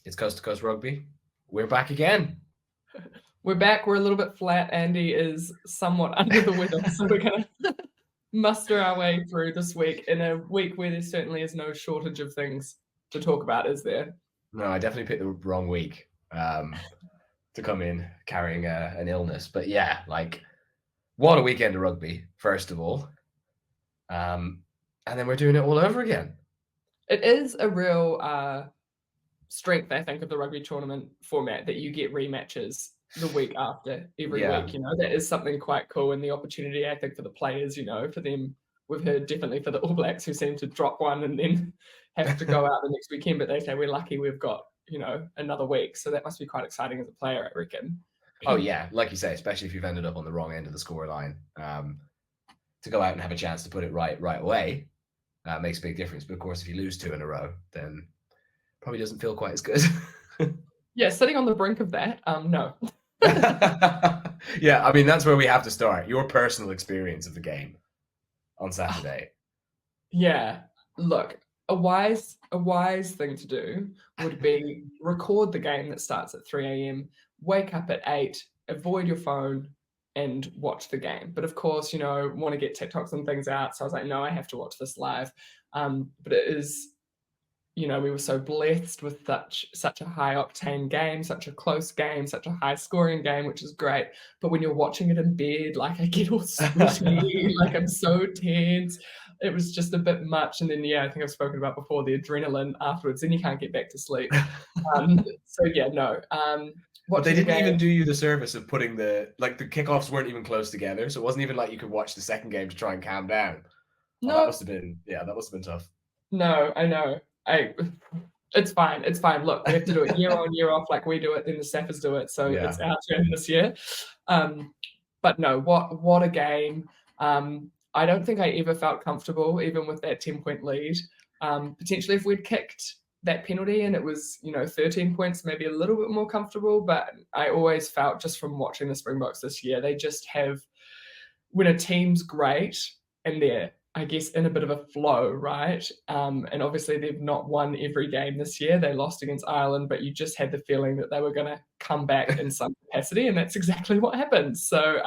It's Coast to Coast Rugby. We're back again. We're back. We're a little bit flat. Andy is somewhat under the weather, so we're going to muster our way through this week in a week where there certainly is no shortage of things to talk about, is there? No, I definitely picked the wrong week to come in carrying an illness. But yeah, like, what a weekend of rugby, first of all. And then we're doing it all over again. It is a real strength, I think, of the rugby tournament format that you get rematches the week after every Yeah. week. That is something quite cool, and the opportunity, I think, for the players, for them. We've heard definitely for the All Blacks who seem to drop one and then have to go out the next weekend, but they say we're lucky we've got another week, so that must be quite exciting as a player, I reckon. Oh yeah, like you say, especially if you've ended up on the wrong end of the scoreline, to go out and have a chance to put it right away makes a big difference. But of course, if you lose 2 in a row, then probably doesn't feel quite as good. Yeah, sitting on the brink of that, no. Yeah, I mean, that's where we have to start. Your personal experience of the game on Saturday. Yeah, look, a wise thing to do would be record the game that starts at 3 a.m., wake up at 8, avoid your phone, and watch the game. But of course, want to get TikToks and things out. So I was like, no, I have to watch this live. But it is, we were so blessed with such a high octane game, such a close game, such a high scoring game, which is great. But when you're watching it in bed, like I get all sweaty, like I'm so tense. It was just a bit much. And then, I think I've spoken about before, the adrenaline afterwards, then you can't get back to sleep. So yeah, no. But they didn't even do you the service of putting the kickoffs weren't even close together. So it wasn't even like you could watch the second game to try and calm down. No. Oh, that must have been tough. No, I know. It's fine. It's fine. Look, we have to do it year on, year off, like we do it, then the Sappers do it. So It's our turn this year. But no, what a game. I don't think I ever felt comfortable, even with that 10-point lead. Potentially if we'd kicked that penalty and it was, 13 points, maybe a little bit more comfortable. But I always felt, just from watching the Springboks this year, they just have, when a team's great and they're, I guess, in a bit of a flow, right? And obviously they've not won every game this year. They lost against Ireland, but you just had the feeling that they were going to come back in some capacity, and that's exactly what happened. So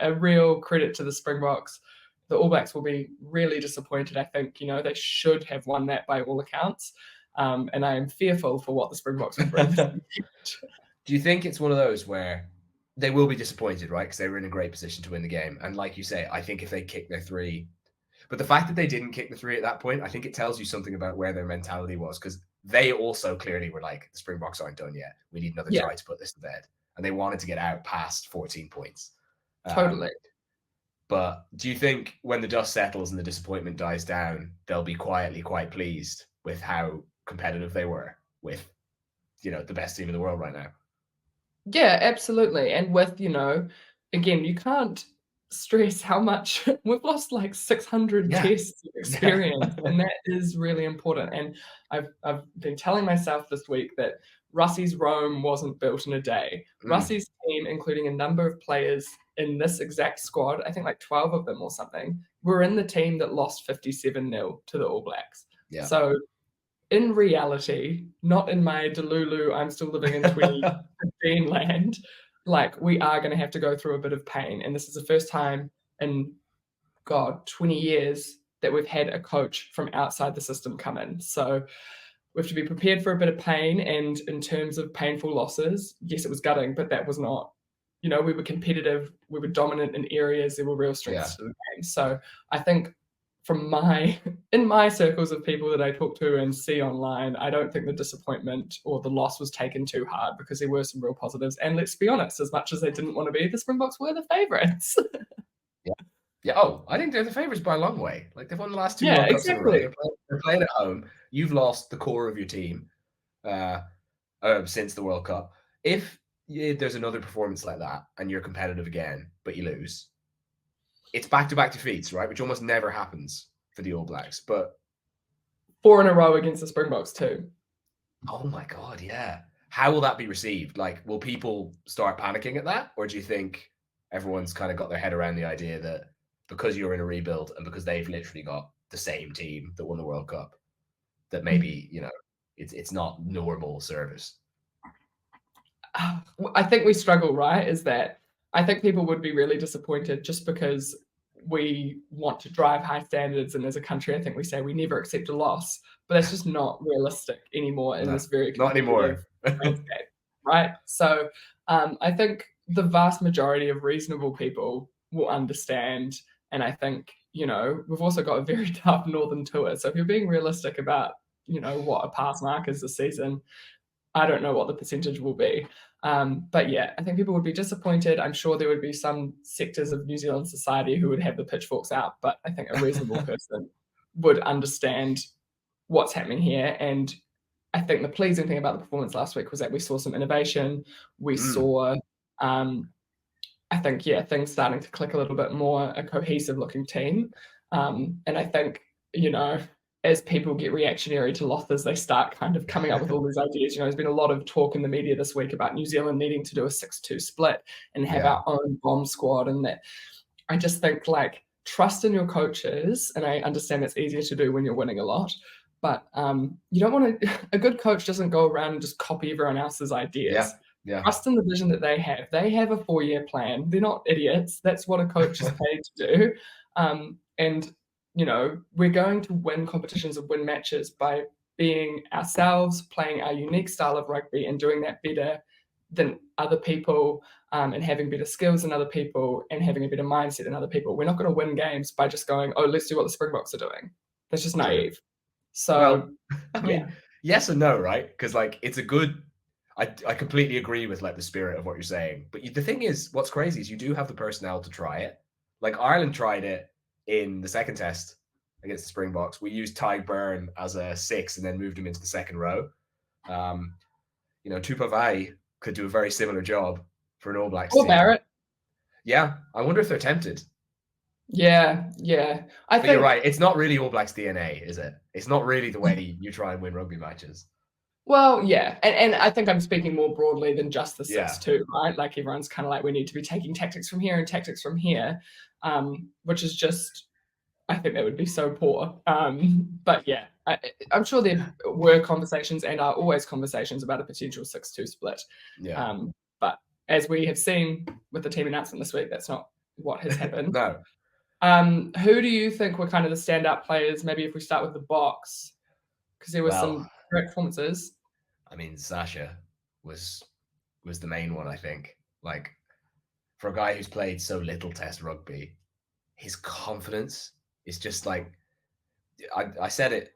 a real credit to the Springboks. The All Blacks will be really disappointed, I think. They should have won that by all accounts. And I am fearful for what the Springboks will bring. Do you think it's one of those where they will be disappointed, right? Because they were in a great position to win the game. And like you say, I think if they kick their 3, but the fact that they didn't kick the 3 at that point, I think it tells you something about where their mentality was, because they also clearly were like, the Springboks aren't done yet. We need another try to put this to bed. And they wanted to get out past 14 points. Totally. But do you think when the dust settles and the disappointment dies down, they'll be quietly quite pleased with how competitive they were with, the best team in the world right now? Yeah, absolutely. And with, again, you can't stress how much we've lost, like 600 tests of experience, and that is really important. And I've been telling myself this week that Russie's Rome wasn't built in a day. Russie's team, including a number of players in this exact squad, I think like 12 of them or something, were in the team that lost 57-0 to the All Blacks. Yeah. So in reality, not in my Delulu, I'm still living in 2015 land, like we are going to have to go through a bit of pain. And this is the first time in, 20 years that we've had a coach from outside the system come in. So we have to be prepared for a bit of pain. And in terms of painful losses, yes, it was gutting, but that was not, we were competitive, we were dominant in areas, there were real strengths to the game. So I think in my circles of people that I talk to and see online, I don't think the disappointment or the loss was taken too hard, because there were some real positives. And let's be honest, as much as they didn't want to be, the Springboks were the favourites. Yeah. Oh, I think they're the favourites by a long way. Like, they've won the last 2 World Cups in a row. They're playing at home. You've lost the core of your team since the World Cup. If there's another performance like that and you're competitive again, but you lose, it's back-to-back defeats, right? Which almost never happens for the All Blacks. But 4 in a row against the Springboks too. Oh my God, yeah. How will that be received? Like, will people start panicking at that? Or do you think everyone's kind of got their head around the idea that because you're in a rebuild and because they've literally got the same team that won the World Cup, that maybe, it's not normal service. I think we struggle, right? Is that I think people would be really disappointed just because we want to drive high standards, and as a country, I think we say we never accept a loss, but that's just not realistic anymore in this very not competitive anymore. landscape, right? So I think the vast majority of reasonable people will understand, and I think we've also got a very tough Northern tour. So if you're being realistic about what a pass mark is this season, I don't know what the percentage will be. But yeah, I think people would be disappointed. I'm sure there would be some sectors of New Zealand society who would have the pitchforks out, but I think a reasonable person would understand what's happening here. And I think the pleasing thing about the performance last week was that we saw some innovation. We saw, I think, things starting to click a little bit more, a cohesive looking team. And I think, as people get reactionary to losses, they start kind of coming up with all these ideas. There's been a lot of talk in the media this week about New Zealand needing to do a 6-2 split and have our own bomb squad. And that I just think trust in your coaches. And I understand that's easier to do when you're winning a lot. But you don't want to, a good coach doesn't go around and just copy everyone else's ideas. Yeah. Trust in the vision that they have. They have a 4-year plan. They're not idiots. That's what a coach is paid to do. And we're going to win competitions and win matches by being ourselves, playing our unique style of rugby and doing that better than other people, and having better skills than other people and having a better mindset than other people. We're not going to win games by just going, oh, let's do what the Springboks are doing. That's just naive. So, I mean, yes and no, right? Because it's a good, I completely agree with the spirit of what you're saying. But the thing is, what's crazy is you do have the personnel to try it. Ireland tried it in the second test against the Springboks. We used Ty Byrne as a 6 and then moved him into the second row. Tupavai could do a very similar job for an All Blacks team. Barrett. Yeah, I wonder if they're tempted. Yeah. But you're right. It's not really All Blacks DNA, is it? It's not really the way you try and win rugby matches. Well, yeah, and I think I'm speaking more broadly than just the 6-2, right? Everyone's kind of we need to be taking tactics from here and tactics from here, which is just, I think that would be so poor. But yeah, I'm sure there were conversations and are always conversations about a potential 6-2 split. Yeah. But as we have seen with the team announcement this week, that's not what has happened. No. Who do you think were kind of the standout players? Maybe if we start with the box, because there were some great performances. I mean, Sasha was the main one, I think. For a guy who's played so little test rugby, his confidence is just I said it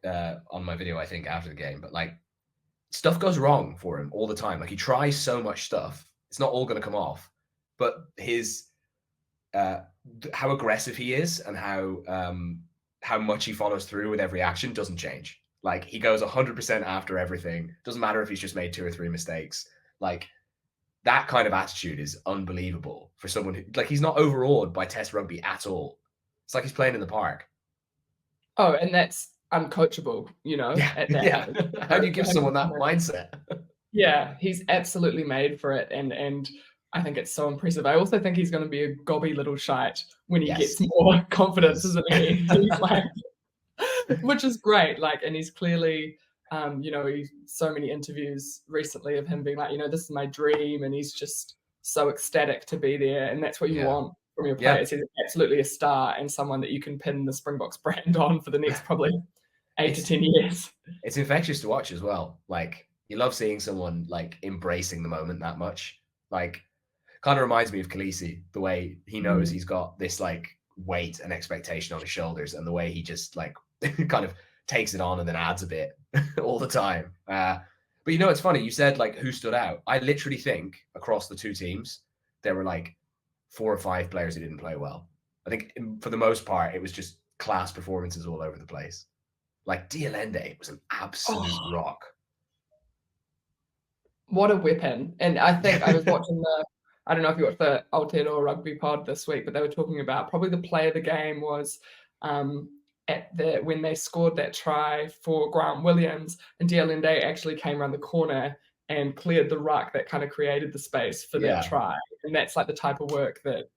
on my video, I think, after the game, but stuff goes wrong for him all the time. He tries so much stuff. It's not all going to come off, but his how aggressive he is and how much he follows through with every action doesn't change. He goes 100% after everything. Doesn't matter if he's just made 2 or 3 mistakes. That kind of attitude is unbelievable for someone who, he's not overawed by test rugby at all. It's he's playing in the park. Oh, and that's uncoachable, How do you give someone that mindset? Yeah, he's absolutely made for it. And I think it's so impressive. I also think he's going to be a gobby little shite when he gets more confidence, isn't he? Which is great. And he's clearly, he's so many interviews recently of him being this is my dream. And he's just so ecstatic to be there. And that's what you want from your players. He's absolutely a star and someone that you can pin the Springboks brand on for the next probably 8 to 10 years. It's infectious to watch as well. You love seeing someone embracing the moment that much. Kind of reminds me of Khaleesi, the way he knows he's got this weight and expectation on his shoulders, and the way he just kind of takes it on and then adds a bit all the time. But it's funny. You said who stood out. I literally think across the 2 teams there were 4 or 5 players who didn't play well. I think for the most part it was just class performances all over the place. Dialende was an absolute rock. What a weapon! And I think I was watching I don't know if you watched the Aotearoa Rugby pod this week, but they were talking about probably the play of the game was when they scored that try for Grant Williams, and Dialende actually came around the corner and cleared the ruck that kind of created the space for that try. And that's the type of work that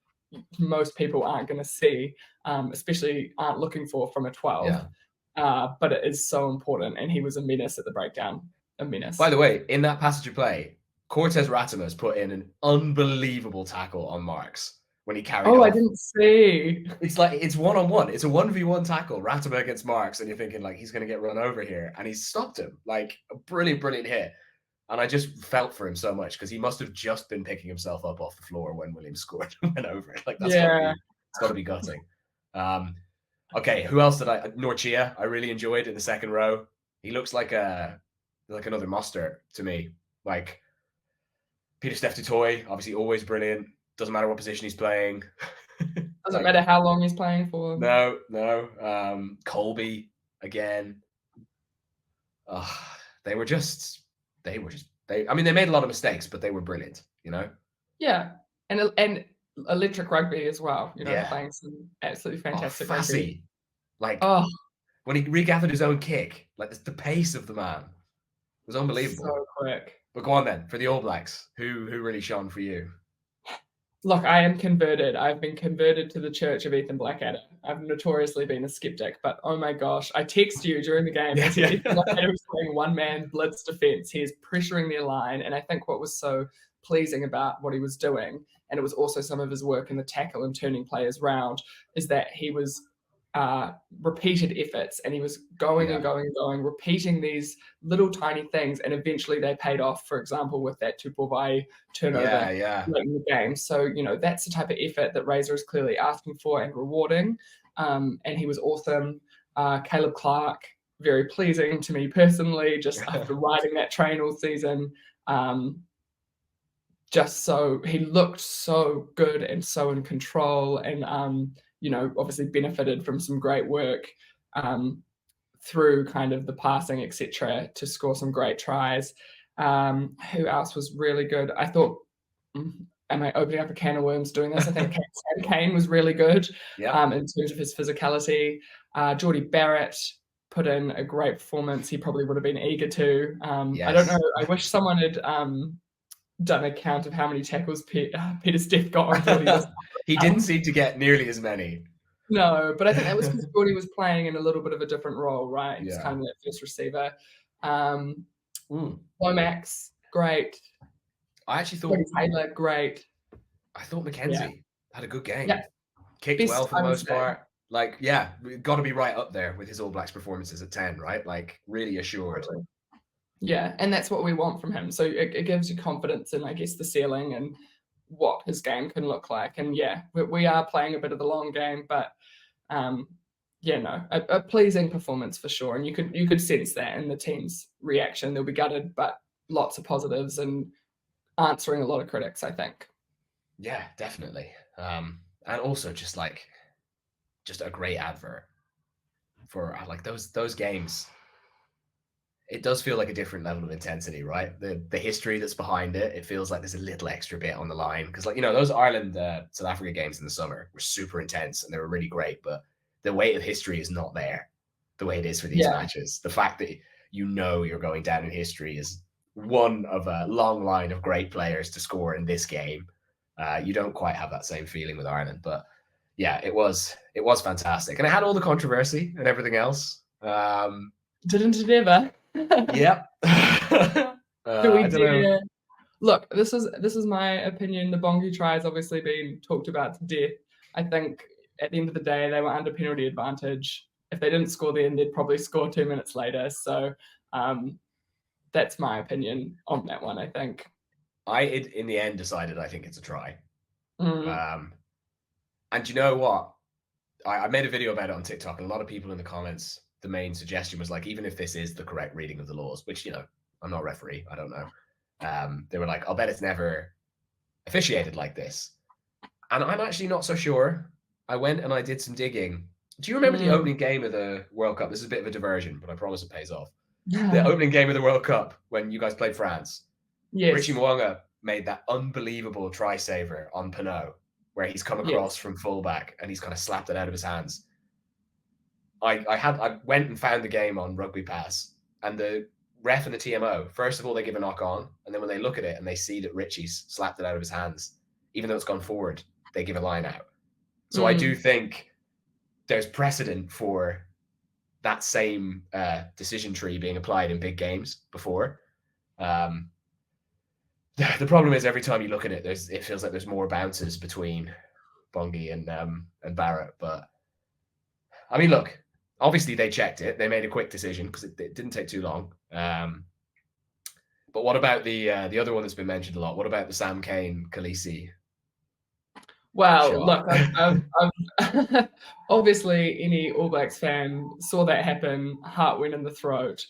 most people aren't going to see, especially aren't looking for from a 12. But it is so important, and he was a menace at the breakdown. a menace. By the way, in that passage of play, Cortez Ratimus put in an unbelievable tackle on Marks when he carried off. I didn't see. It's like, it's one-on-one. It's a 1v1 tackle, Ratimer against Marks, and you're thinking, like, he's going to get run over here. And he's stopped him. Like, a brilliant, brilliant hit. And I just felt for him so much because he must have just been picking himself up off the floor when Williams scored and went over it. Like, that's got to be gutting. Okay, who else did Norchia, I really enjoyed in the second row. He looks like another Mustard to me. Like, Peter Steph Dutoy, obviously always brilliant. Doesn't matter what position he's playing. Doesn't matter how long he's playing for. No. Colby again. They made a lot of mistakes, but they were brilliant, you know? Yeah. And electric rugby as well, you know, playing some absolutely fantastic rugby. Like, when he regathered his own kick, like the pace of the man was unbelievable. So quick. But go on then, for the All Blacks, who really shone for you? Look, I am converted. I've been converted to the Church of Ethan Blackadder. I've notoriously been a skeptic, but oh my gosh, I text you during the game. Ethan Blackadder was playing one-man blitz defense. He is pressuring their line, and I think what was so pleasing about what he was doing, and it was also some of his work in the tackle and turning players round, is that he was repeated efforts, and he was going and going, repeating these little tiny things, and eventually they paid off. For example, with that Tupuvai turnover in the game. So, you know, that's the type of effort that Razor is clearly asking for and rewarding. And he was awesome. Caleb Clark, very pleasing to me personally, just after riding that train all season. He looked so good and so in control, and you know, obviously benefited from some great work through kind of the passing, etc., to score some great tries. Who else was really good? I thought, am I opening up a can of worms doing this? I think Sam Kane was really good in terms of his physicality. Geordie Barrett put in a great performance. He probably would have been eager to. I don't know. I wish someone had done a count of how many tackles Peter Steph got on Geordie. He didn't seem to get nearly as many. No, but I think that was because Geordie was playing in a little bit of a different role, right? He was kind of that first receiver. Lomax, great. I actually thought Taylor, great. I thought McKenzie had a good game. Yeah. Kicked well for the most part. Like, got to be right up there with his All Blacks performances at 10, right? Like, really assured. Yeah, and that's what we want from him. So it gives you confidence in, I guess, the ceiling and what his game can look like. And we are playing a bit of the long game, but a pleasing performance for sure. And you could sense that in the team's reaction. They'll be gutted, but lots of positives and answering a lot of critics, I think. Yeah, definitely. And also just a great advert for like those games. It does feel like a different level of intensity, right? The history that's behind it, it feels like there's a little extra bit on the line. Because, like, you know, those Ireland, South Africa games in the summer were super intense and they were really great, but the weight of history is not there the way it is for these matches. The fact that you know you're going down in history is one of a long line of great players to score in this game. You don't quite have that same feeling with Ireland, but yeah, it was fantastic. And it had all the controversy and everything else. Didn't it ever? Yep. Look, this is my opinion. The Bongi try has obviously been talked about to death. I think at the end of the day, they were under penalty advantage. If they didn't score then, they'd probably score 2 minutes later. So that's my opinion on that one, I think. In the end, decided I think it's a try. And you know what? I made a video about it on TikTok, and a lot of people in the comments, the main suggestion was like, even if this is the correct reading of the laws, which, you know, I'm not a referee, I don't know. They were like, I'll bet it's never officiated like this. And I'm actually not so sure. I went and I did some digging. Do you remember the opening game of the World Cup? This is a bit of a diversion, but I promise it pays off. The opening game of the World Cup when you guys played France. Yes. Richie Mwanga made that unbelievable try saver on Pinot, where he's come across from fullback and he's kind of slapped it out of his hands. I went and found the game on Rugby Pass, and the ref and the TMO, first of all, they give a knock on, and then when they look at it and they see that Richie's slapped it out of his hands, even though it's gone forward, they give a line out. So I do think there's precedent for that same decision tree being applied in big games before. Um, the problem is every time you look at it, it feels like there's more bounces between Bongi and Barrett. But I mean, look, obviously they checked it. They made a quick decision because it didn't take too long. But what about the other one that's been mentioned a lot? What about the Sam Cane Khaleesi? Well, look, I've obviously any All Blacks fan saw that happen, heart went in the throat.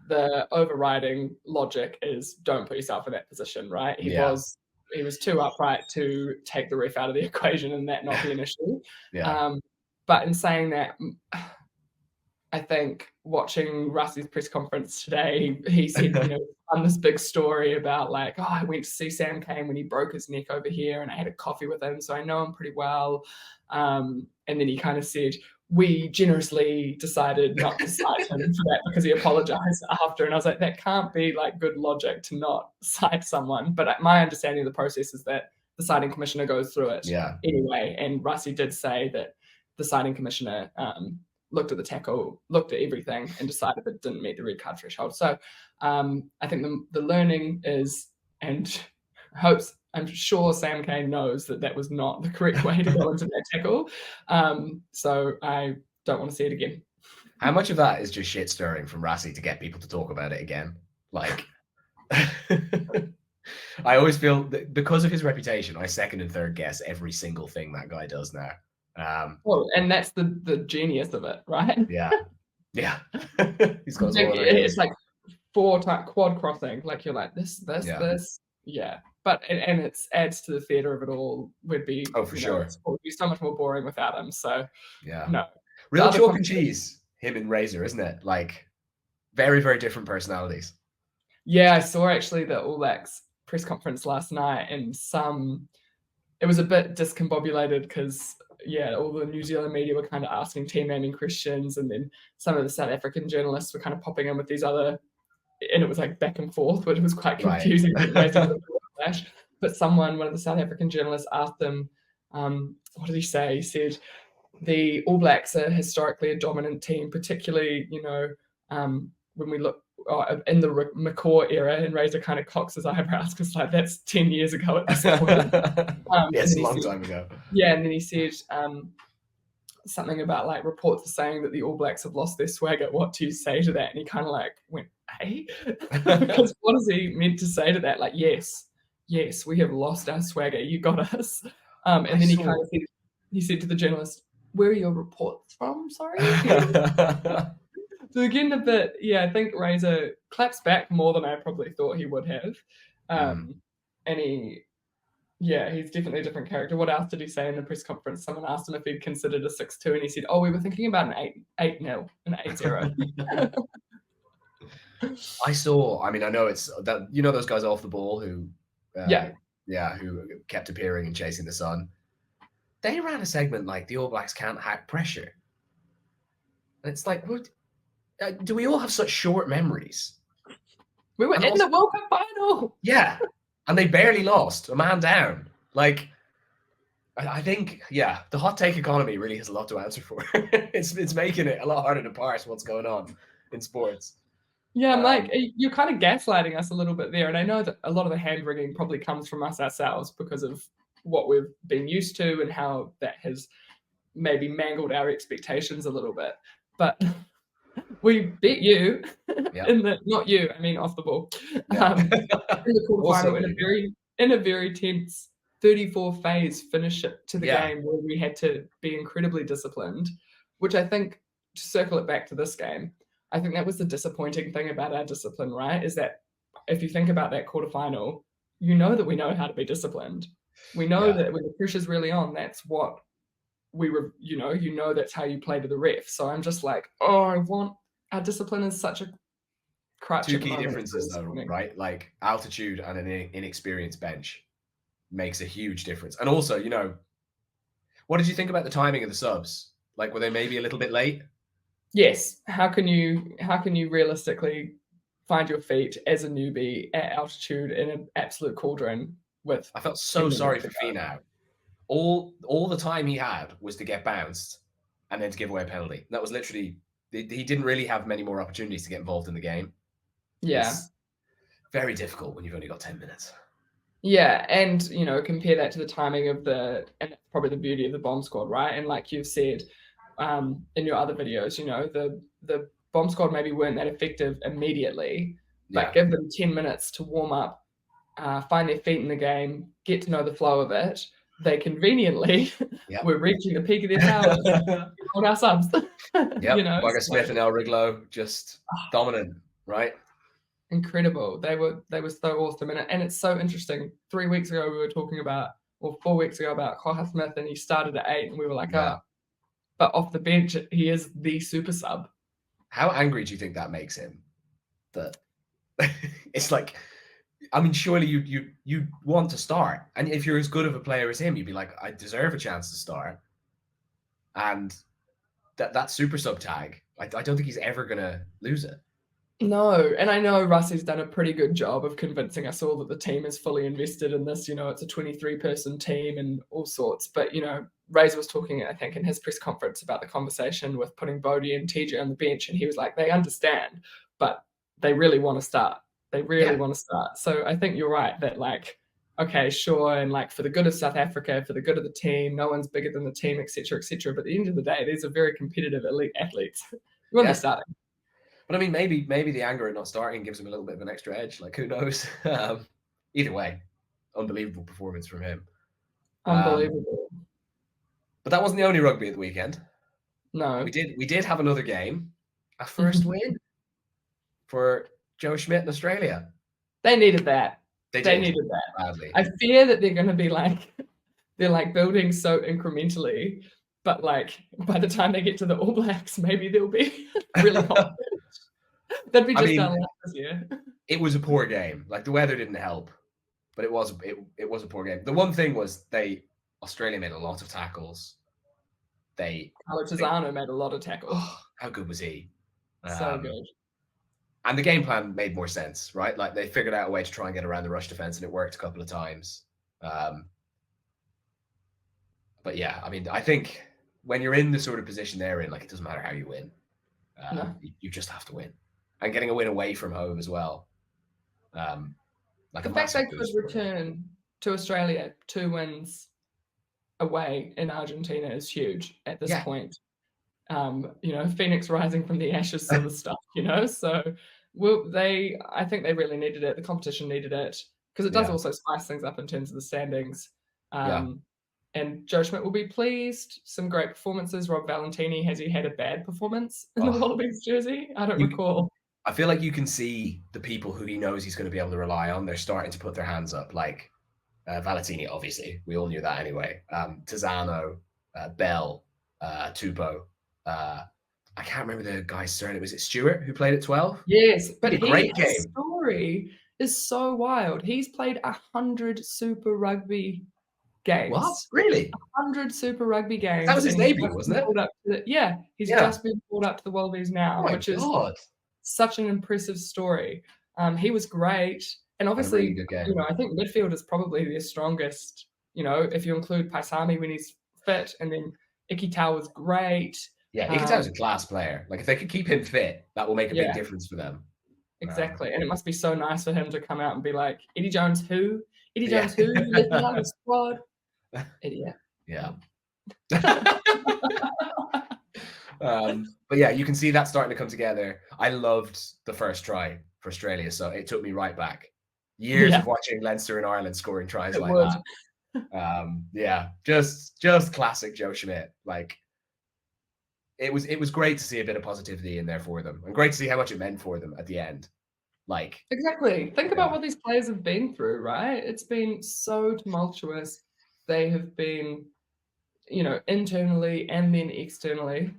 The overriding logic is don't put yourself in that position, right? He was too upright to take the ref out of the equation and that not be an issue. But in saying that, I think watching Rusty's press conference today, he said, on this big story about like, oh, I went to see Sam Cane when he broke his neck over here and I had a coffee with him, so I know him pretty well. And then he kind of said, we generously decided not to cite him for that because he apologized after. And I was like, that can't be like good logic to not cite someone. But my understanding of the process is that the citing commissioner goes through it anyway. And Rusty did say that the citing commissioner looked at the tackle, looked at everything, and decided that it didn't meet the red card threshold. So I think the learning is, and I'm sure Sam Cane knows that was not the correct way to go into that tackle. So I don't want to see it again. How much of that is just shit stirring from Rassi to get people to talk about it again? Like, I always feel that because of his reputation, I second and third guess every single thing that guy does now. Well, and that's the genius of it, right? Yeah. He's got it's like 4 times quad crossing. Like you're like this. Yeah. But and it adds to the theatre of it all. Would be for sure. It would be so much more boring without him. So no, real chalk and cheese. Him and Razor, isn't it? Like very, very different personalities. Yeah, I saw actually the All Blacks press conference last night, and it was a bit discombobulated because all the New Zealand media were kind of asking team naming questions, and then some of the South African journalists were kind of popping in with these other, and it was like back and forth, but it was quite confusing. But one of the South African journalists asked them, what did he say? He said, the All Blacks are historically a dominant team, particularly, when we look in the McCaw era, and Razor kind of cocks his eyebrows because like that's 10 years ago at this point. It's a long time ago. Yeah, and then he said something about like reports are saying that the All Blacks have lost their swagger. What do you say to that? And he kind of like went, hey? Because what is he meant to say to that? Like, yes, we have lost our swagger. You got us. And then he said to the journalist, where are your reports from? Sorry. So again, I think Razor claps back more than I probably thought he would have. And he's definitely a different character. What else did he say in the press conference? Someone asked him if he'd considered a 6-2, and he said, we were thinking about an 8-0, an 8-0. I know it's that, those guys off the ball who who kept appearing and chasing the sun. They ran a segment like the All Blacks can't hack pressure. And it's like, do we all have such short memories? We were in the World Cup final. Yeah. And they barely lost, a man down. Like, I think, the hot take economy really has a lot to answer for. It's making it a lot harder to parse what's going on in sports. Yeah, I'm like, you're kind of gaslighting us a little bit there. And I know that a lot of the hand-wringing probably comes from us ourselves because of what we've been used to and how that has maybe mangled our expectations a little bit. But we beat you not you, I mean off the ball. In the quarterfinal in a very tense 34 phase finish to the game where we had to be incredibly disciplined, which I think, to circle it back to this game, I think that was the disappointing thing about our discipline, right? Is that if you think about that quarterfinal, that we know how to be disciplined. We know that when the pressure's really on, that's what we were, that's how you play to the ref. So I'm just like, our discipline is such a crutch. 2 key differences though, right? Like altitude and an inexperienced bench makes a huge difference. And also, what did you think about the timing of the subs? Like, were they maybe a little bit late? Yes. How can you realistically find your feet as a newbie at altitude in an absolute cauldron with? I felt so sorry for Finau. All the time he had was to get bounced and then to give away a penalty. That was literally, he didn't really have many more opportunities to get involved in the game. Yeah. very difficult when you've only got 10 minutes. Yeah, and compare that to the timing of and that's probably the beauty of the bomb squad, right? And like you've said in your other videos, the bomb squad maybe weren't that effective immediately, but give them 10 minutes to warm up, find their feet in the game, get to know the flow of it. They conveniently were reaching the peak of their powers on our subs. Bugger Smith and El Riglo just dominant, right? Incredible. They were so awesome. And it's so interesting. 3 weeks ago we were talking about, or 4 weeks ago, about Koha Smith, and he started at 8 and we were like, but off the bench he is the super sub. How angry do you think that makes him? That it's like, I mean, surely you want to start, and if you're as good of a player as him, you'd be like, I deserve a chance to start. And that super sub tag, I don't think he's ever gonna lose it. No, and I know Russie's done a pretty good job of convincing us all that the team is fully invested in this. It's a 23-person team and all sorts. But Razor was talking, I think, in his press conference about the conversation with putting Bodie and TJ on the bench, and he was like, they understand, but they really want to start. They really want to start. So I think you're right that, like, okay, sure, and like for the good of South Africa, for the good of the team, no one's bigger than the team, etc., etc. But at the end of the day, these are very competitive elite athletes. You want to be starting. But I mean, maybe the anger at not starting gives him a little bit of an extra edge. Like, who knows? Either way, unbelievable performance from him. Unbelievable. But that wasn't the only rugby at the weekend. No, we did have another game, a first win for Joe Schmidt in Australia. They needed that. They needed that badly. I fear that they're going to be like, they're like building so incrementally, but like by the time they get to the All Blacks, maybe they'll be really confident. That'd be just our luck this year. It was a poor game. Like, the weather didn't help, but it was a poor game. The one thing was Australia made a lot of tackles. Tizano made a lot of tackles. How good was he? So good. And the game plan made more sense, right? Like, they figured out a way to try and get around the rush defense, and it worked a couple of times. But yeah, I mean, I think when you're in the sort of position they're in, like, it doesn't matter how you win. You just have to win. And getting a win away from home as well. Like, the fact they could return to Australia 2 wins away in Argentina is huge at this point. Phoenix rising from the ashes sort of stuff, so I think they really needed it. The competition needed it, because it does also spice things up in terms of the standings. And Joe Schmidt will be pleased. Some great performances. Rob Valentini, has he had a bad performance in the Wallabies jersey? I don't recall. I feel like you can see the people who he knows he's going to be able to rely on. They're starting to put their hands up, like Valentini, obviously. We all knew that anyway. Tizano, Bell, Tupou. I can't remember the guy's surname. Was it Stewart who played at 12? Yes, but great game. His story is so wild. He's played 100 Super Rugby games. What? Really? 100 Super Rugby games. That was his debut, wasn't it? He's just been called up to the Wallabies now, which is such an impressive story. He was great. And obviously, I think midfield is probably their strongest, if you include Paisami when he's fit, and then Ikitau was great. Yeah, Ikitau's a class player. Like, if they could keep him fit, that will make a big difference for them. Exactly. And it must be so nice for him to come out and be like, Eddie Jones who? Eddie Jones who? Left out of the squad? Idiot. Yeah. But yeah, you can see that starting to come together. I loved the first try for Australia, so it took me right back. Years of watching Leinster and Ireland scoring tries that. Just classic Joe Schmidt. Like, it was great to see a bit of positivity in there for them, and great to see how much it meant for them at the end. Like, exactly. Think about what these players have been through, right? It's been so tumultuous. They have been, internally and then externally.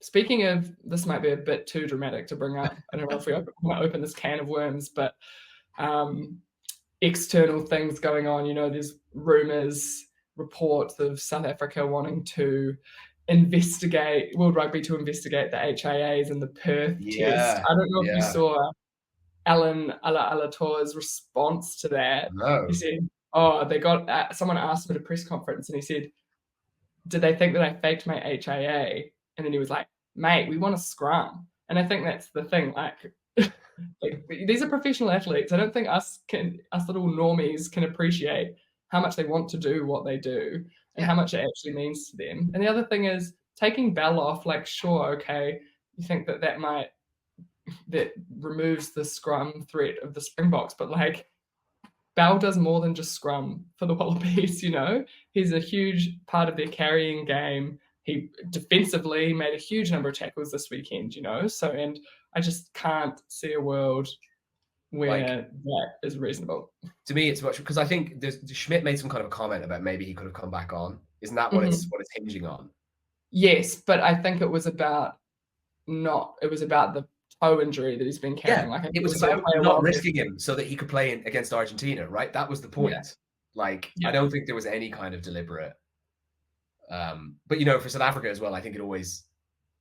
Speaking of, this might be a bit too dramatic to bring up. I don't know if we want to open this can of worms, but external things going on. There's rumors, reports of South Africa wanting to investigate World Rugby to investigate the HIAs and the Perth test. I don't know if you saw Alan Alatoa's response to that. No. He said, they got someone asked him at a press conference, and he said, did they think that I faked my HIA? And then he was like, mate, we want a scrum. And I think that's the thing. Like, Like, these are professional athletes. I don't think us little normies can appreciate how much they want to do what they do and how much it actually means to them. And the other thing is taking Bell off, like, sure, okay, you think that removes the scrum threat of the Springboks, but like Bell does more than just scrum for the Wallabies, you know? He's a huge part of their carrying game. He defensively made a huge number of tackles this weekend, you know? So, and I just can't see a world where that is reasonable. To me, it's much because I think Schmidt made some kind of a comment about maybe he could have come back on. Isn't that what it's hinging on? Yes, but I think it was about the toe injury that he's been carrying. Yeah, it was about not risking him so that he could play against Argentina, right? That was the point. Yeah. Like, I don't think there was any kind of deliberate. But, you know, for South Africa as well, I think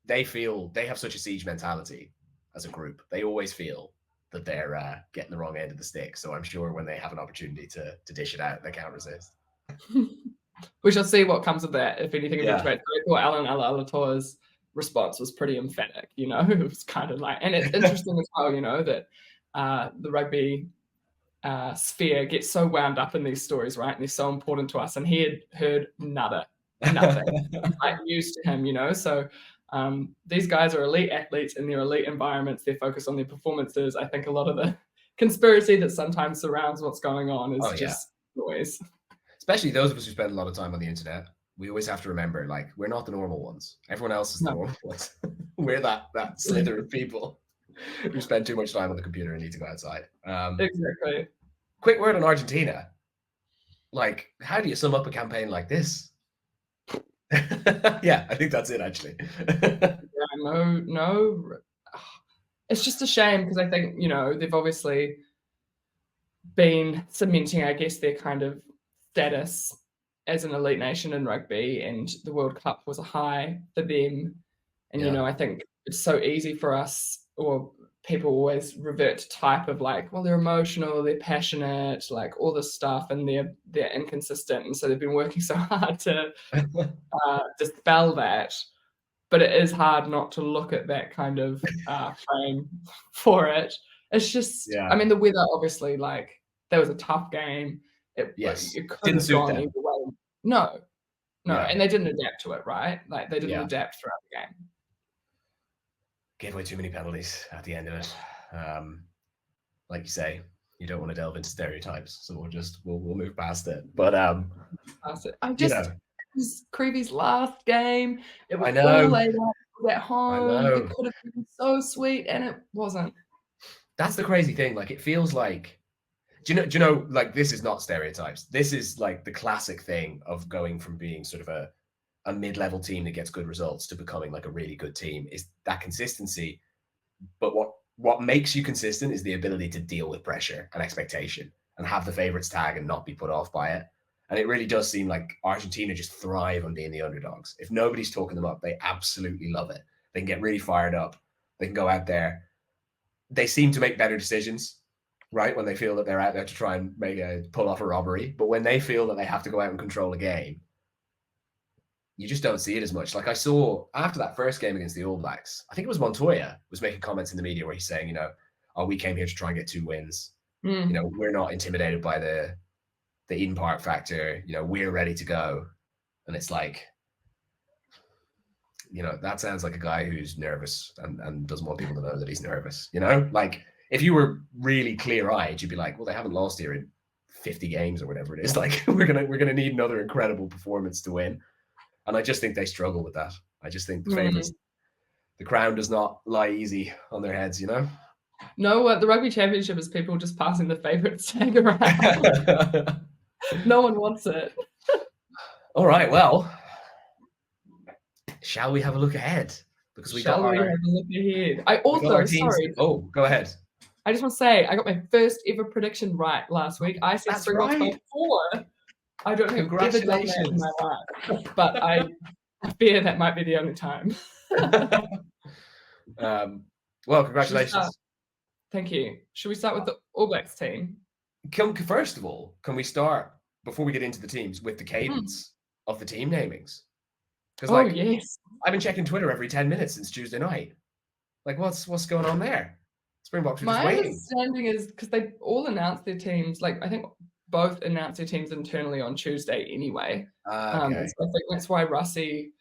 they have such a siege mentality as a group. They always feel that they're getting the wrong end of the stick. So I'm sure when they have an opportunity to dish it out, they can't resist. We shall see what comes of that, if anything. I thought Alan Alatoa's response was pretty emphatic, you know. It was kind of like, and it's interesting as well, you know, that the rugby sphere gets so wound up in these stories, right? And they're so important to us. And he had heard nothing, like news to him, you know. So these guys are elite athletes in their elite environments. They're focused on their performances. I think a lot of the conspiracy that sometimes surrounds what's going on is just noise. Especially those of us who spend a lot of time on the internet. We always have to remember, like, we're not the normal ones. Everyone else is the normal ones. We're that slither of people who spend too much time on the computer and need to go outside. Exactly. Quick word on Argentina. Like, how do you sum up a campaign like this? Yeah, I think that's it, actually. No. It's just a shame because I think, you know, they've obviously been cementing, I guess, their kind of status as an elite nation in rugby, and the World Cup was a high for them. And, you know, I think it's so easy for us, or people always revert to type of like, well, they're emotional, they're passionate, like all this stuff, and they're inconsistent. And so they've been working so hard to dispel that. But it is hard not to look at that kind of frame for it. It's just, I mean, the weather, obviously, like, that was a tough game. It could have gone either way. No. And they didn't adapt to it, right? Like, they didn't adapt throughout the game. Gave away too many penalties at the end of it. Like you say, you don't want to delve into stereotypes, so we'll move past it. But it was Creevy's last game. It was all laid out at home. It could have been so sweet, and it wasn't. That's the crazy thing. Like, it feels like, do you know, like, this is not stereotypes. This is like the classic thing of going from being sort of a mid-level team that gets good results to becoming like a really good team, is that consistency. But what makes you consistent is the ability to deal with pressure and expectation and have the favorites tag and not be put off by it. And it really does seem like Argentina just thrive on being the underdogs. If nobody's talking them up, they absolutely love it. They can get really fired up. They can go out there. They seem to make better decisions, right, when they feel that they're out there to try and pull off a robbery. But when they feel that they have to go out and control a game, you just don't see it as much. Like, I saw after that first game against the All Blacks, I think it was Montoya was making comments in the media where he's saying, you know, oh, we came here to try and get 2 wins. You know, we're not intimidated by the Eden Park factor. You know, we're ready to go. And it's like, you know, that sounds like a guy who's nervous and doesn't want people to know that he's nervous. You know, like, if you were really clear-eyed, you'd be like, well, they haven't lost here in 50 games or whatever it is. Like, we're gonna need another incredible performance to win. And I just think they struggle with that. I just think the favorites, the crown does not lie easy on their heads, you know? No, the Rugby Championship is people just passing the favourites tag around. No one wants it. All right, well, shall we have a look ahead? Because we have a look ahead? I also, sorry. Oh, go ahead. I just want to say, I got my first ever prediction right last week. I said Springboks by 4. I don't think I've ever done that in my life, but I fear that might be the only time. Well, congratulations. Thank you. Should we start with the All Blacks team? First of all, can we start, before we get into the teams, with the cadence of the team namings? Because, yes, I've been checking Twitter every 10 minutes since Tuesday night. Like, what's going on there? Springboks were just My waiting. understanding is because they all announced their teams, like I think both announced their teams internally on Tuesday anyway. Okay. So I think that's why Russie,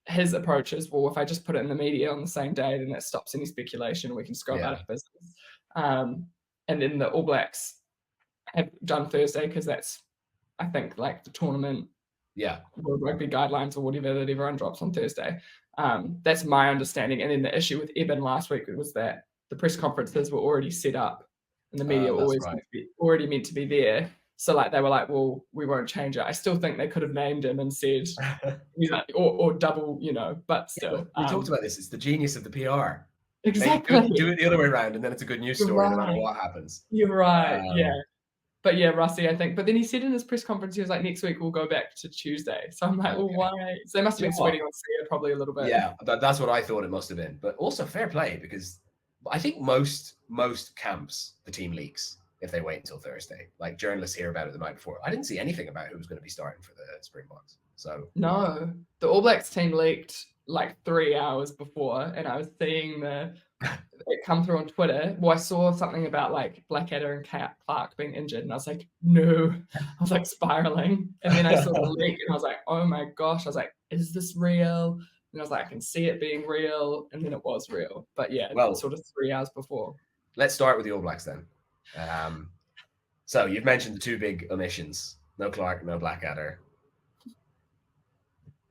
his approach is, well, if I just put it in the media on the same day, then that stops any speculation. We can just go about it business. And then the All Blacks have done Thursday because that's, I think, like the tournament, World Rugby guidelines or whatever that everyone drops on Thursday. That's my understanding. And then the issue with Eben last week was that the press conferences were already set up, and the media already meant to be there. So like they were like, well, we won't change it. I still think they could have named him and said, or double, but still. We talked about this. It's the genius of the PR. Exactly. They do it the other way around, and then it's a good news story no matter what happens. You're right. But yeah, Russie, I think. But then he said in his press conference, he was like, next week we'll go back to Tuesday. So I'm like, well, why? So they must have been sweating on Sia probably a little bit. Yeah, that's what I thought it must have been. But also fair play, because I think most camps, the team leaks if they wait until Thursday. Like journalists hear about it the night before. I didn't see anything about who was going to be starting for the Springboks. So no, the All Blacks team leaked like 3 hours before, and I was seeing it come through on Twitter. Well, I saw something about like Blackadder and Clark being injured, and I was like, no. I was like spiraling. And then I saw the leak, and I was like, oh my gosh. I was like, is this real? And I was like, I can see it being real. And then it was real. But yeah, sort of 3 hours before. Let's start with the All Blacks then. So you've mentioned the two big omissions. No Clark, no Blackadder.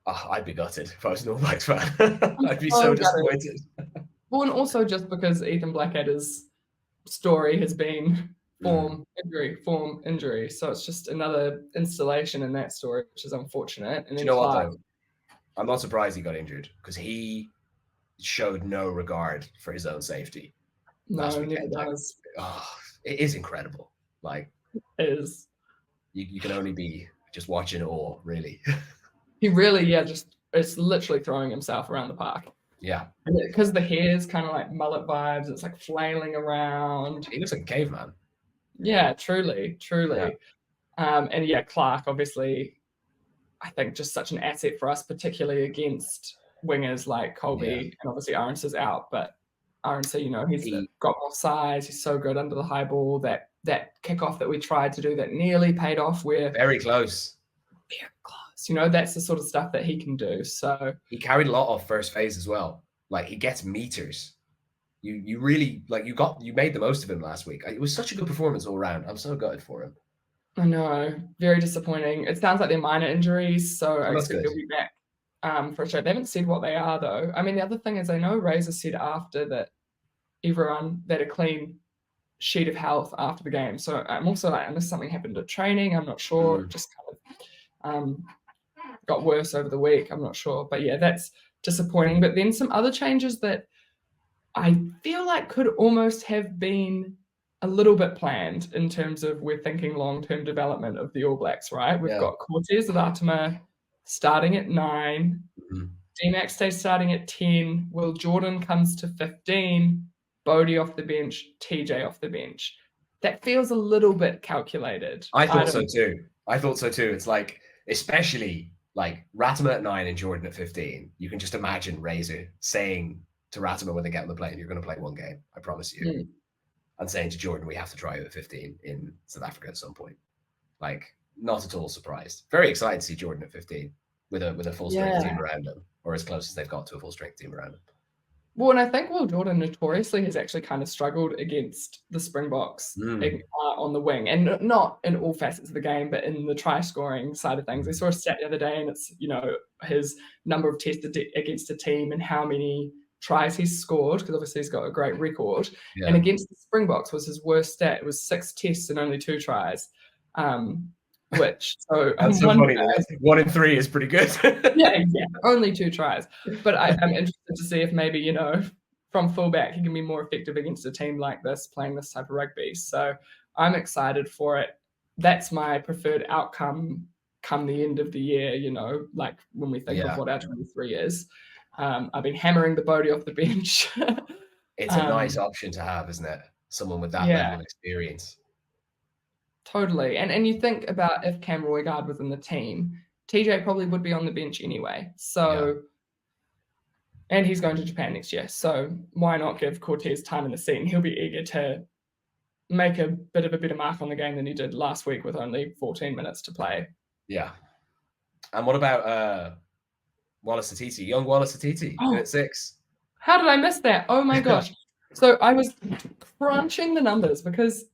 Oh, I'd be gutted if I was an All Blacks fan. I'd be so disappointed. Well, and also just because Ethan Blackadder's story has been form injury. So it's just another installation in that story, which is unfortunate. And then what though? I'm not surprised he got injured because he showed no regard for his own safety. No, never does. It is incredible. Like it is. You can only be just watching it all, really. He really, it's literally throwing himself around the park. Yeah. Because the hair is kind of like mullet vibes. It's like flailing around. He looks like a caveman. Yeah, truly. Yeah. And Clark, obviously, I think just such an asset for us, particularly against wingers like Colby. And obviously Arons is out, but Arons, he's got more size. He's so good under the high ball. That kickoff that we tried to do that nearly paid off. We're very close. Very close. That's the sort of stuff that he can do. So he carried a lot off first phase as well. Like he gets meters. You really you made the most of him last week. It was such a good performance all around. I'm so gutted for him. I know, very disappointing. It sounds like they're minor injuries, so I expect he'll be back for a show. They haven't said what they are though. I mean, the other thing is I know Razor said after that everyone had a clean sheet of health after the game. So I'm also like, unless something happened at training, I'm not sure. Just kind of got worse over the week. I'm not sure, but yeah, that's disappointing. But then some other changes that I feel like could almost have been a little bit planned in terms of we're thinking long-term development of the All Blacks, right? We've got Cortez Latimer starting at 9, D-Mac stays starting at 10, Will Jordan comes to 15, Bodie off the bench, TJ off the bench. That feels a little bit calculated. I thought so too. It's like, especially like Ratimer at 9 and Jordan at 15. You can just imagine Razor saying to Ratimer when they get on the plane, you're going to play one game, I promise you. And saying to Jordan, we have to try you at 15 in South Africa at some point. Like, not at all surprised. Very excited to see Jordan at 15 with a full strength team around him, or as close as they've got to a full strength team around him. Well, and I think Will Jordan notoriously has actually kind of struggled against the Springboks on the wing, and not in all facets of the game, but in the try scoring side of things. I saw a stat the other day, and it's his number of tests against a team and how many tries he's scored, because obviously he's got a great record. And against the Springboks was his worst stat. It was 6 tests and only 2 tries. Which that's so funny. 1 in 3 is pretty good. yeah, only 2 tries. But I'm interested to see if maybe from fullback he can be more effective against a team like this, playing this type of rugby. So I'm excited for it. That's my preferred outcome come the end of the year. Like when we think of what our 23 is. I've been hammering the Bodie off the bench. It's a nice option to have, isn't it? Someone with that level of experience. Totally. And you think about if Cam Roigard was in the team, TJ probably would be on the bench anyway. So, And he's going to Japan next year. So why not give Cortez time in the scene? He'll be eager to make a bit of a better mark on the game than he did last week with only 14 minutes to play. Yeah. And what about Wallace Atiti, young Wallace Atiti at 6? How did I miss that? Oh my gosh. So I was crunching the numbers because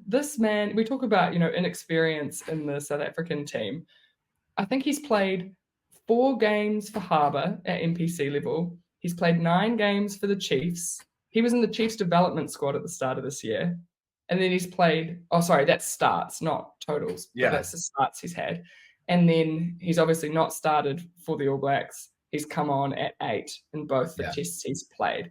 this man, we talk about, inexperience in the South African team. I think he's played 4 games for Harbour at NPC level. He's played 9 games for the Chiefs. He was in the Chiefs development squad at the start of this year. And then he's played, that's starts, not totals. Yeah. That's the starts he's had. And then he's obviously not started for the All Blacks. He's come on at 8 in both the tests he's played.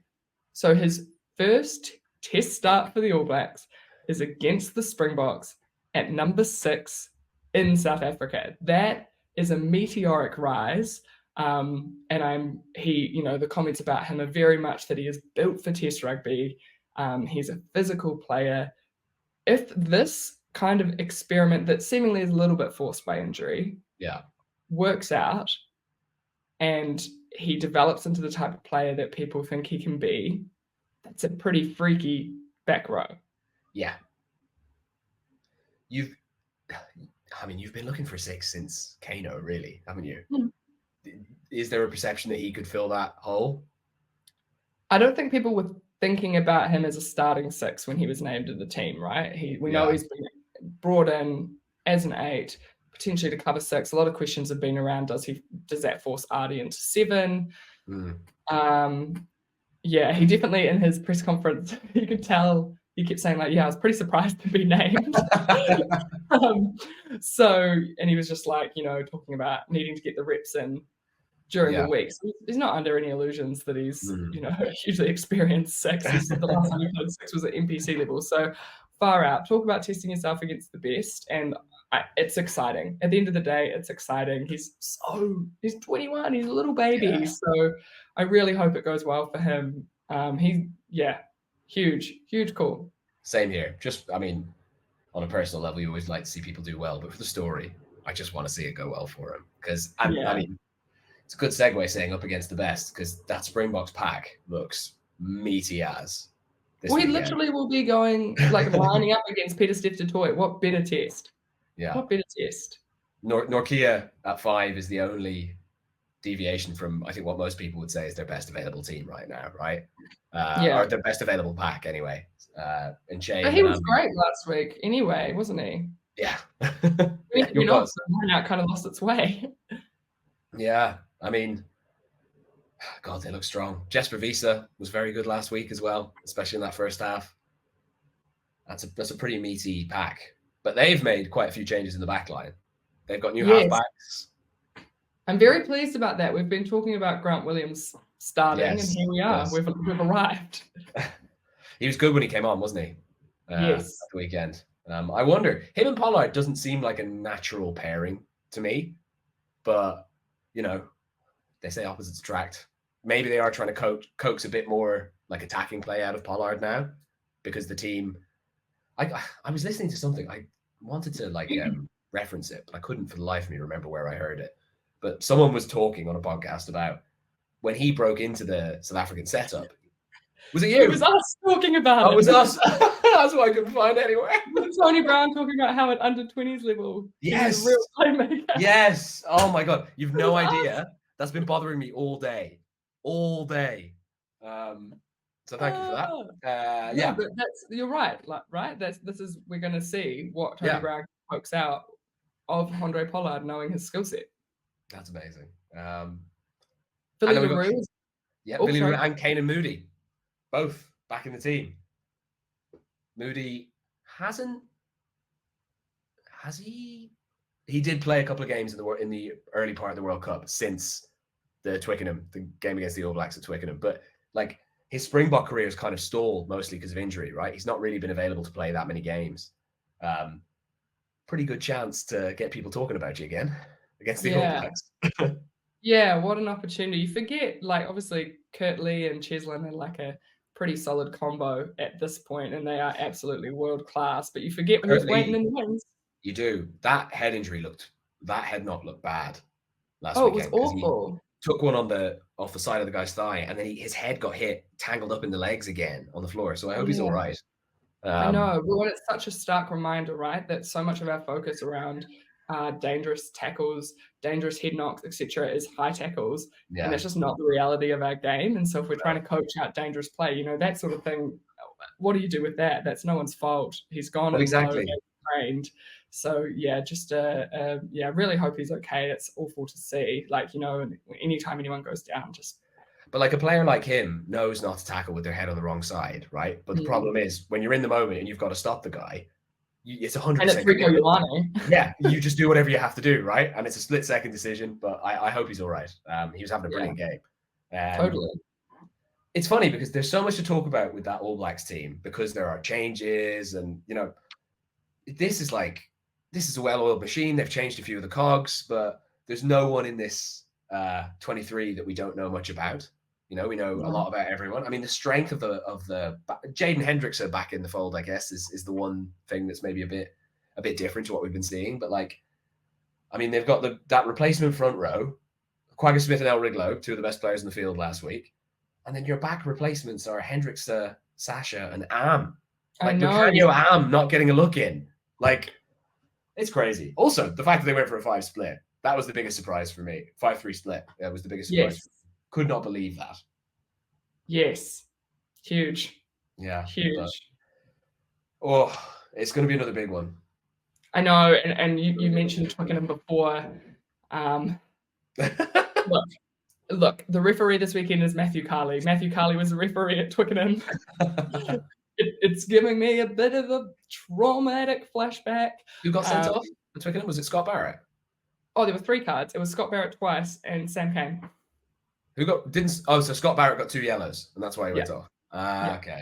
So his first test start for the All Blacks is against the Springboks at number 6 in South Africa. That is a meteoric rise. And the comments about him are very much that he is built for Test rugby. He's a physical player. If this kind of experiment that seemingly is a little bit forced by injury works out and he develops into the type of player that people think he can be, that's a pretty freaky back row. Yeah. You've been looking for 6 since Kano, really, haven't you? Is there a perception that he could fill that hole? I don't think people were thinking about him as a starting 6 when he was named in the team, right? We know he's been brought in as an 8, potentially to cover 6. A lot of questions have been around, does that force Artie into 7? He definitely, in his press conference, you could tell he kept saying I was pretty surprised to be named. And he was just talking about needing to get the reps in during the week. So he's not under any illusions that he's, a hugely experienced 6. The last time he played 6 was at NPC level. So far out. Talk about testing yourself against the best. And it's exciting. At the end of the day, it's exciting. He's 21. He's a little baby. Yeah. So I really hope it goes well for him. Huge call. Same here. Just, on a personal level, you always like to see people do well. But for the story, I just want to see it go well for him. Because, it's a good segue saying up against the best, because that Springboks pack looks meaty as. We literally will be going, lining up against Pieter-Steph du Toit. What better test? Yeah. What better test? Norkia at 5 is the only deviation from, I think, what most people would say is their best available team right now, right? Or their best available pack, anyway. And Shea. But he was great last week anyway, wasn't he? Yeah. The line-out kind of lost its way. Yeah. God, they look strong. Jesper Visa was very good last week as well, especially in that first half. That's a pretty meaty pack. But they've made quite a few changes in the back line. They've got new halfbacks. I'm very pleased about that. We've been talking about Grant Williams starting, and here we are. We've arrived. He was good when he came on, wasn't he? Yes. At the weekend. I wonder, him and Pollard doesn't seem like a natural pairing to me. But, they say opposites attract. Maybe they are trying to coax a bit more attacking play out of Pollard now, because the team. I was listening to something. I wanted to reference it, but I couldn't for the life of me remember where I heard it. But someone was talking on a podcast about when he broke into the South African setup. Was it you? It was us talking about it. It was us. That's what I couldn't find anywhere. Tony Brown talking about how at under 20s level, yes, he's a real playmaker. Yes. Oh my God, you've no idea. That's been bothering me all day. So thank you for that. But you're right. We're going to see what Tony Brown pokes out of Andre Pollard, knowing his skill set. That's amazing. Billy LaRue. Billy LaRue and Keenan Moody, both back in the team. Moody has he? He did play a couple of games in the early part of the World Cup since the game against the All Blacks at Twickenham. But his Springbok career has kind of stalled mostly because of injury, right? He's not really been available to play that many games. Pretty good chance to get people talking about you again against the All Blacks. Yeah, what an opportunity. You forget, obviously, Kurt Lee and Cheslin are a pretty solid combo at this point, and they are absolutely world class. But you forget when he's waiting in the wings. You do. That head knock looked bad last weekend. Oh, it was awful. took one off the side of the guy's thigh, and then his head got hit, tangled up in the legs again on the floor. So I hope he's all right. I know. Well, it's such a stark reminder, right? That so much of our focus around dangerous tackles, dangerous head knocks, etc., is high tackles, and that's just not the reality of our game. And so, if we're trying to coach out dangerous play, that sort of thing, what do you do with that? That's no one's fault. He's gone and trained. So just really hope he's okay. It's awful to see. Anytime anyone goes down, just. But like a player like him knows not to tackle with their head on the wrong side, right? But the problem is when you're in the moment and you've got to stop the guy, it's 100%. And it's Rico Ioane. Yeah, you just do whatever you have to do, right? And it's a split-second decision, but I hope he's all right. He was having a brilliant game. Totally. It's funny because there's so much to talk about with that All Blacks team because there are changes and, this is a well-oiled machine. They've changed a few of the cogs, but there's no one in this 23 that we don't know much about. We know a lot about everyone. I mean, the strength of the Jaden Hendrickson back in the fold, I guess, is the one thing that's maybe a bit different to what we've been seeing. But they've got that replacement front row, Quagga Smith and El Riglo, two of the best players in the field last week, and then your back replacements are Hendrickson, Sasha, and Am. Lucanio Am not getting a look in. It's crazy. Also, the fact that they went for a 5 split, that was the biggest surprise for me. 5-3 split. That was the biggest surprise. Yes. Could not believe that. Yes. Huge. Yeah. Huge. It's going to be another big one. I know. And you mentioned Twickenham before. Look, the referee this weekend is Matthew Carley. Matthew Carley was the referee at Twickenham. It's giving me a bit of a traumatic flashback. Who got sent off at Twickenham? Was it Scott Barrett? Oh, there were 3 cards. It was Scott Barrett twice and Sam Kane. So Scott Barrett got 2 yellows, and that's why he went off. Okay.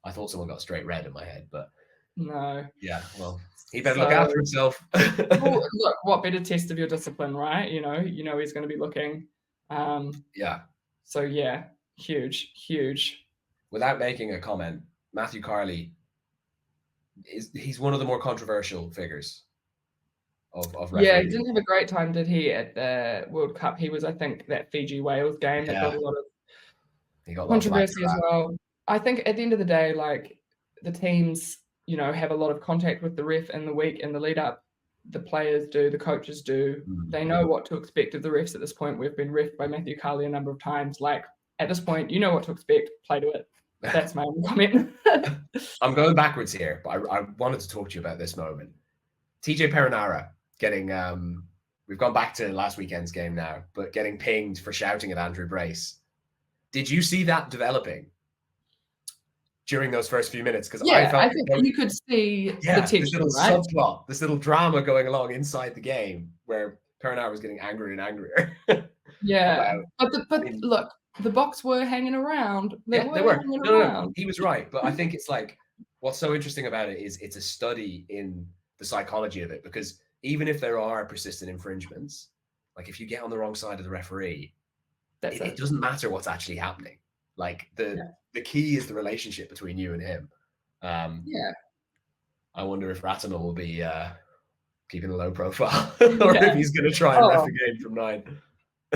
I thought someone got straight red in my head, but no. Yeah, well, he better look after himself. Well, look, what better test of your discipline, right? He's going to be looking. So huge. Without making a comment, Matthew Carley he's one of the more controversial figures of refereeing. Yeah, he didn't have a great time, did he, at the World Cup? He was, I think, that Fiji-Wales game that got a lot of controversy as well. I think at the end of the day, the teams, have a lot of contact with the ref in the week in the lead up. The players do, the coaches do. They know what to expect of the refs at this point. We've been refed by Matthew Carley a number of times. At this point, you know what to expect. Play to it. That's my only comment. I'm going backwards here, but I wanted to talk to you about this moment. TJ Perinara getting, we've gone back to last weekend's game now, but getting pinged for shouting at Andrew Brace. Did you see that developing during those first few minutes? Because I think you could see the tension, this little subplot, this little drama going along inside the game where Perinara was getting angrier and angrier. Look, the Boks were hanging around. They were. No, he was right. But I think it's what's so interesting about it is it's a study in the psychology of it, because even if there are persistent infringements, if you get on the wrong side of the referee, it doesn't matter what's actually happening. The key is the relationship between you and him. I wonder if Ratama will be keeping a low profile or if he's going to try and ref a game from 9.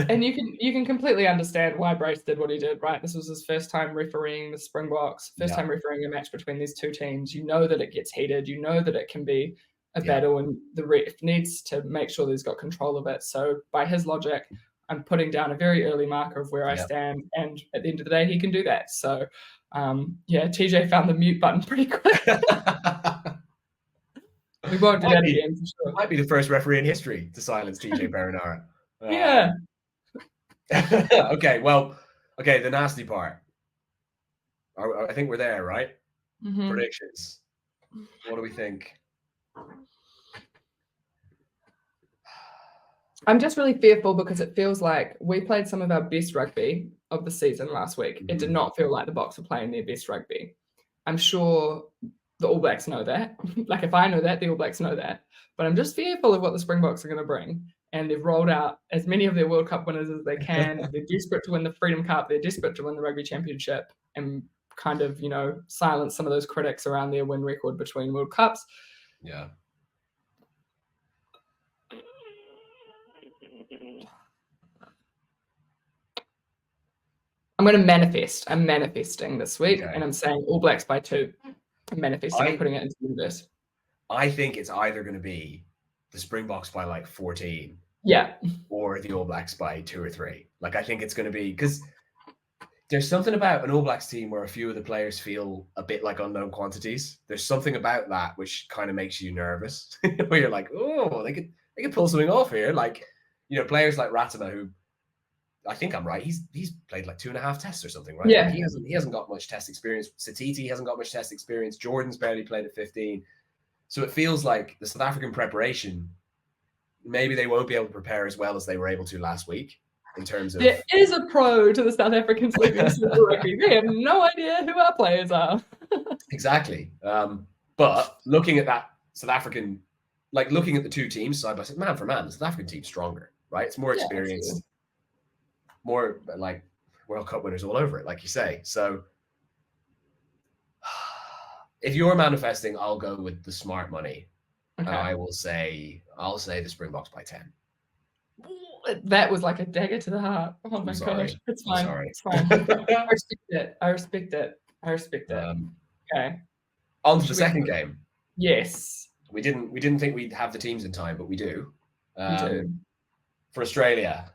And you can completely understand why Brace did what he did, right? This was his first time refereeing the Springboks, first time refereeing a match between these two teams. You know that it gets heated. You know that it can be a battle, and the ref needs to make sure that he's got control of it. So by his logic, I'm putting down a very early marker of where I stand, and at the end of the day, he can do that. So, TJ found the mute button pretty quick. We won't do that again, for sure. Might be the first referee in history to silence TJ Perinara. Okay, the nasty part. I think we're there, right? Mm-hmm. Predictions. What do we think? I'm just really fearful because it feels like we played some of our best rugby of the season last week. It did not feel like the Boks were playing their best rugby. I'm sure the All Blacks know that. If I know that, the All Blacks know that. But I'm just fearful of what the Springboks are going to bring. And they've rolled out as many of their World Cup winners as they can. They're desperate to win the Freedom Cup. They're desperate to win the Rugby Championship and kind of, silence some of those critics around their win record between World Cups. Yeah. I'm going to manifest. I'm manifesting this week, Okay. and I'm saying All Blacks by 2. I'm manifesting. I'm putting it into the universe. I think it's either going to be the Springboks by like 14, or the All Blacks by 2 or 3. Like I think it's going to be, because there's something about an All Blacks team where a few of the players feel a bit like unknown quantities. There's something about that which kind of makes you nervous, where you're like, oh, they could pull something off here. Like, you know, players like Ratana, who I think I'm right. He's played like 2.5 tests or something, right? Yeah. Like he hasn't got much test experience. Satiti hasn't got much test experience. Jordan's barely played at 15. So it feels like the South African preparation, maybe they won't be able to prepare as well as they were able to last week. In terms of, there is a pro to the South African Sleeping Super Rugby. They have no idea who our players are. Exactly. But looking at that South African, like looking at the two teams side by side, man for man, the South African team's stronger, right? It's more experienced, more like World Cup winners all over it, like you say. So if you're manifesting, I'll go with the smart money. Okay. And I'll say the Springboks by 10. That was like a dagger to the heart. Oh my gosh. It's fine. It's fine. I respect it. Okay. On to the second game. Yes. We didn't think we'd have the teams in time, but we do. We do. For Australia,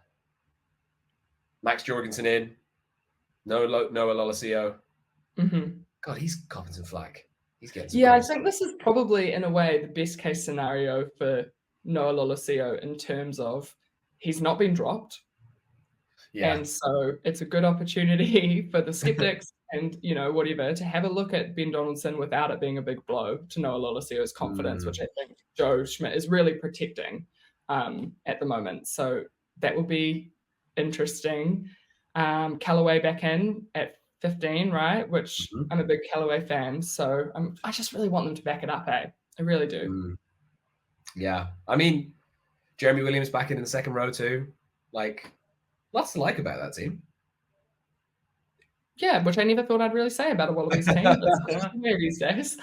Max Jorgensen in. Noah Lolosio. Mm-hmm. God, he's copping some flack. He's getting some I think this is probably, in a way, the best case scenario for Noah Lolosio in terms of he's not been dropped. Yeah. And so it's a good opportunity for the skeptics and, you know, whatever, to have a look at Ben Donaldson without it being a big blow to Noah Lolosio's confidence, which I think Joe Schmidt is really protecting at the moment. So that will be interesting. Callaway back in at 15, right? Which I'm a big Callaway fan. So I just really want them to back it up, I really do. Yeah. I mean, Jeremy Williams back in the second row too. Like, lots to like about that team. Yeah, which I never thought I'd really say about a Wallabies team. But these days.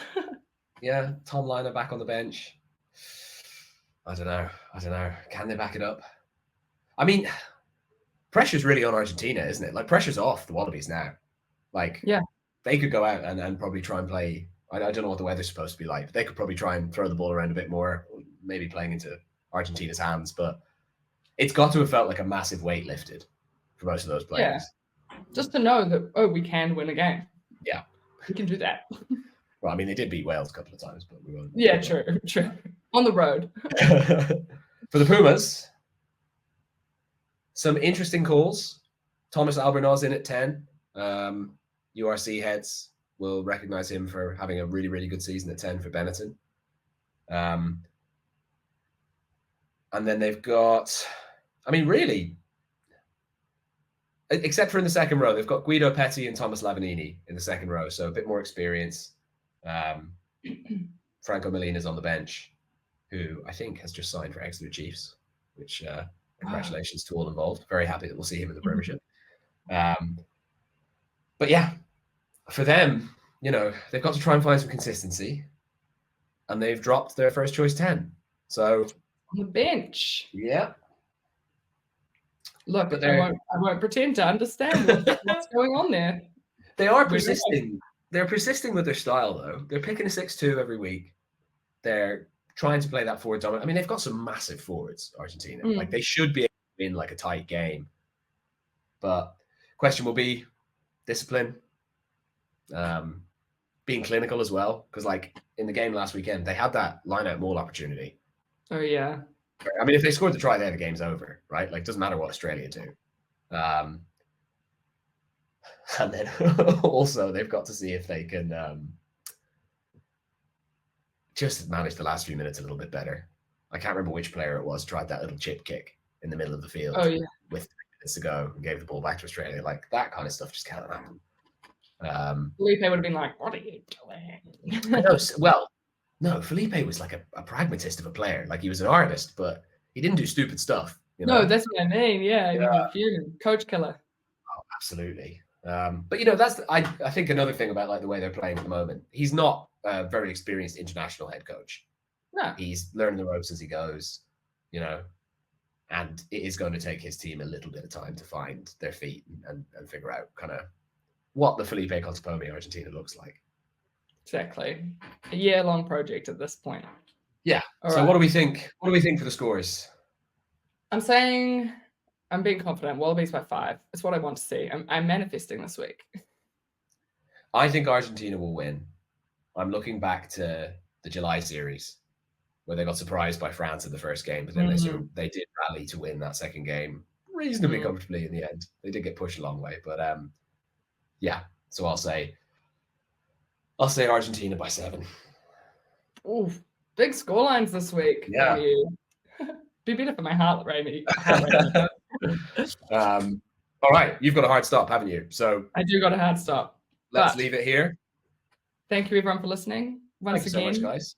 Yeah, Tom Liner back on the bench. I don't know. Can they back it up? I mean, pressure's really on Argentina, isn't it? Like, pressure's off the Wallabies now. Like, they could go out and probably try and play. I don't know what the weather's supposed to be like, but they could probably try and throw the ball around a bit more, maybe playing into Argentina's hands. But it's got to have felt like a massive weight lifted for most of those players. Yeah. Just to know that, we can win a game. Yeah. We can do that. Well, I mean, they did beat Wales a couple of times, but we won't. Yeah, true. On the road. For the Pumas, some interesting calls. Thomas Albornoz in at 10. URC heads will recognize him for having a really, really good season at 10 for Benetton. And then they've got, I mean, really, except for in the second row, they've got Guido Petty and Thomas Lavanini in the second row, so a bit more experience. Franco Molina's on the bench, who I think has just signed for Exeter Chiefs, which congratulations to all involved. Very happy that we'll see him in the Premiership. But yeah, for them, you know, they've got to try and find some consistency, and they've dropped their first choice 10. So on the bench. Yeah. Look, but I won't pretend to understand what's going on there. They are persisting. They're persisting with their style, though. They're picking a 6-2 every week. They're trying to play that forward dominant. I mean, they've got some massive forwards, Argentina. Like, they should be able to win like a tight game. But question will be discipline, being clinical as well. Because, like, in the game last weekend, they had that line-out maul opportunity. Oh, yeah. I mean, if they scored the try there, the game's over, right? Like, it doesn't matter what Australia do. And then also they've got to see if they can just manage the last few minutes a little bit better. I can't remember which player it was tried that little chip kick in the middle of the field with 3 minutes to go and gave the ball back to Australia. Like, that kind of stuff just can't happen. Felipe would have been like, what are you doing? No, Felipe was like a pragmatist of a player. Like, he was an artist, but he didn't do stupid stuff. You know? No, that's what I mean. Yeah, he was a fuming coach killer. Oh, absolutely. But, you know, that's I think another thing about like the way they're playing at the moment. He's not a very experienced international head coach. No. He's learning the ropes as he goes, you know. And it is going to take his team a little bit of time to find their feet and figure out kind of what the Felipe Contepomi Argentina looks like. Exactly. A year-long project at this point. Yeah. So what do we think? What do we think for the scores? I'm saying I'm being confident. Wallabies by 5. It's what I want to see. I'm manifesting this week. I think Argentina will win. I'm looking back to the July series where they got surprised by France in the first game, but then they did rally to win that second game reasonably comfortably in the end. They did get pushed a long way, but yeah. So I'll say Argentina by 7. Ooh, big scorelines this week. Yeah. Be better for my heart rate. All right, you've got a hard stop, haven't you? So I do got a hard stop. Let's leave it here. Thank you everyone for listening. Once again, thank you so much, guys.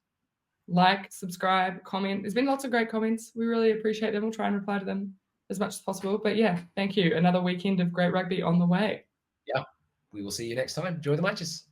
Like, subscribe, comment. There's been lots of great comments. We really appreciate them. We'll try and reply to them as much as possible. But yeah, thank you. Another weekend of great rugby on the way. Yeah. We will see you next time. Enjoy the matches.